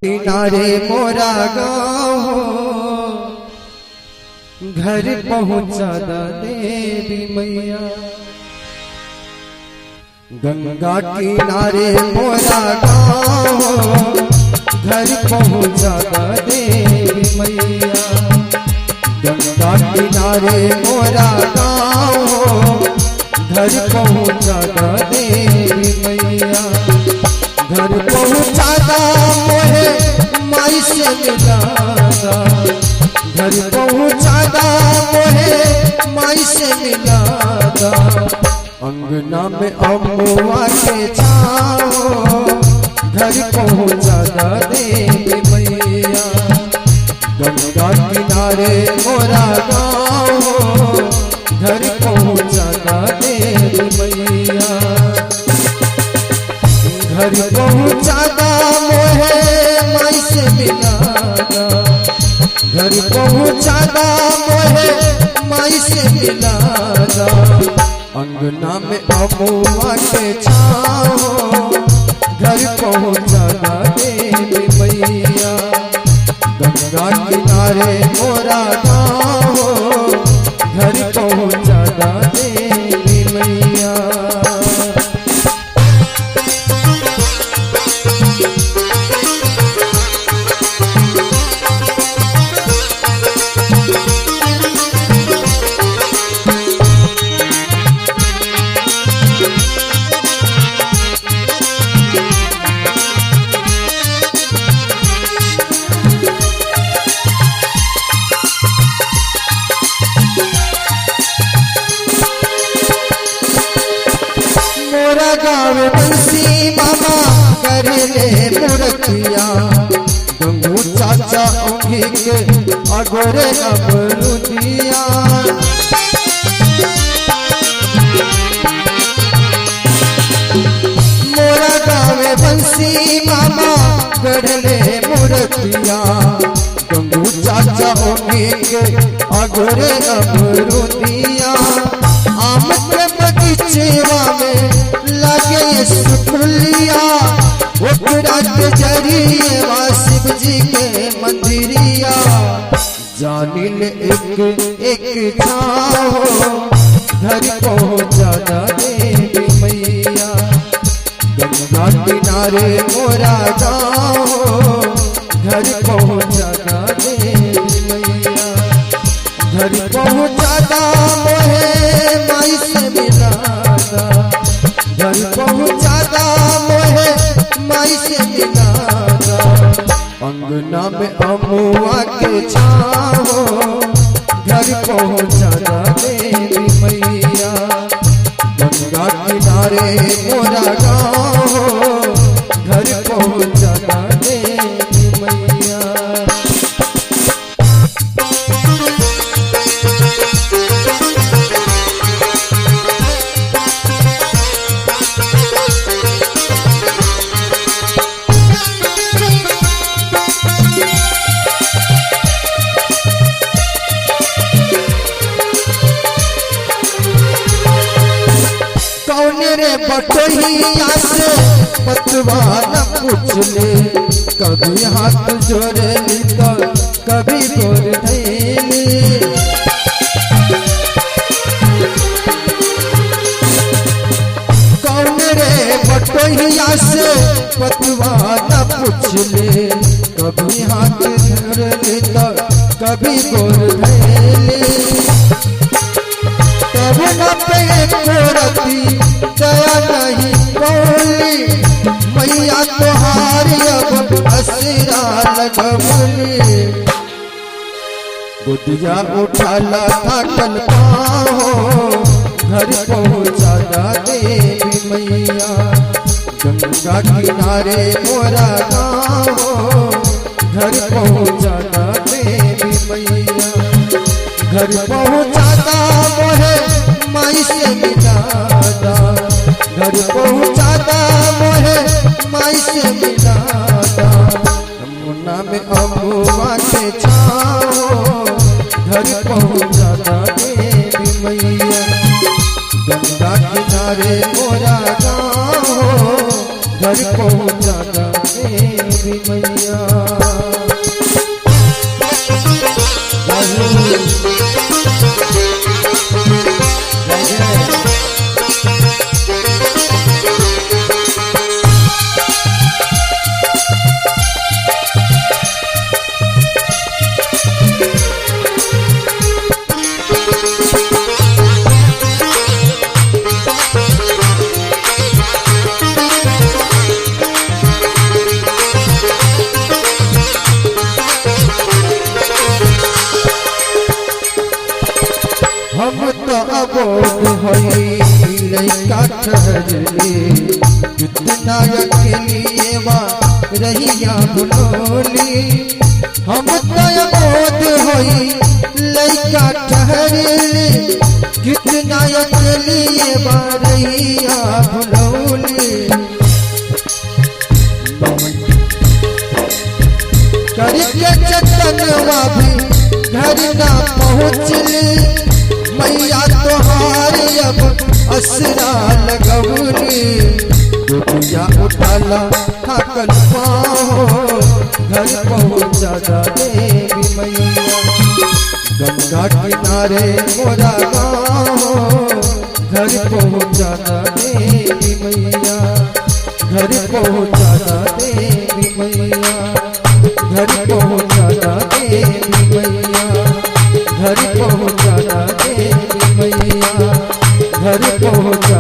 किनारे मोरा गाँव घर पहुँचा देवी मैया। गंगा किनारे मोरा गाँव घर पहुँचा देवी मैया। गंगा किनारे मोरा गाँव घर पहुँचा देवी मैया। घर पहुँचा मोहे माई से मिलादा। घर पहुँचा मोहे माई से मिलादा। अंगना में अम्मुआ के छाओ घर पहुँचा देवी मैया। गंगा किनारे मोरा गाँव घर पहुँचा देवी मैया। घर पहुँचा मोहे माई से मिलादा। घर पहुँचा मोहे माई से मिलादा। अंगना में अम्मुआ के छाओ घर पहुँचा देवी मैया। गंगा किनारे मोरा गाँव घर पहुँचा देवी मैया। गाँव बंसी मामा करे मुरतिया। गंगू चाचा उंगी के अगोरे अबरुदिया। मोरा गाँव बंसी मामा करे मुरतिया। गंगू चाचा उंगी के अगोरे अबरुदिया। आम के बगीचेवा में लगे सुखलिया। ओकरा के जरिए शिव जी के मंदिरिया। जानिल एक छाओ घर पहुँचा देवी मैया। गंगा किनारे मोरा गाँव घर पहुँचा देवी मैया। घर पहुँचा मोहे माई से मिलादा। घर पहुँचा मोहे माई से मिलादा। अंगना में अम्मुआ के छाओ घर पहुँचा देवी मैया। गंगा किनारे मोरा गाँव घर पहुँचा देवी मैया। रे बटोहिया से बतवा न पूछले। कभी हाथ जोड़े तो कभी गोर धैले। कौन रे बटोहिया से बतवा न पूछले। कभी हाथ जोड़े तो कभी गोर धैले। तब न पे कोरती दया नहीं बोली। मैया तोहारी अब असरा लगवली। बुधिया उठाला थाकल पाओ घर पहुँचा देवी मैया। गंगा किनारे मोरा गाँव घर पहुँचा देवी मैया। घर पहुँचा मोहे माई से मिलादा। घर पहुँचा मोहे माई से मिलादा। यमुना में अम्मुआ के छाओ घर पहुँचा देवी मैया। गंगा किनारे मोरा गाँव घर पहुँचा देवी देवी मैया। हम तो अबोध हई लइका ठहरले, कितना अकेलिए बा रहिया भुलोली। हम तो अबोध हई लइका ठहरले, कितना अकेलिए बा रहिया भुलोली। करके चतनवा भी घर ना पहुँचले, मैया तोहार अब असरा लगौली। गोपिया उठाला थकल पाँव, घर पहुँचा देवी मैया। गंगा किनारे मोरा गाँव, घर पहुँचा देवी मैया। घर पहुँचा देवी मैया। घर पहुँचा देवी मैया। घर पहुँचा देवी मैया। घर पहुँचा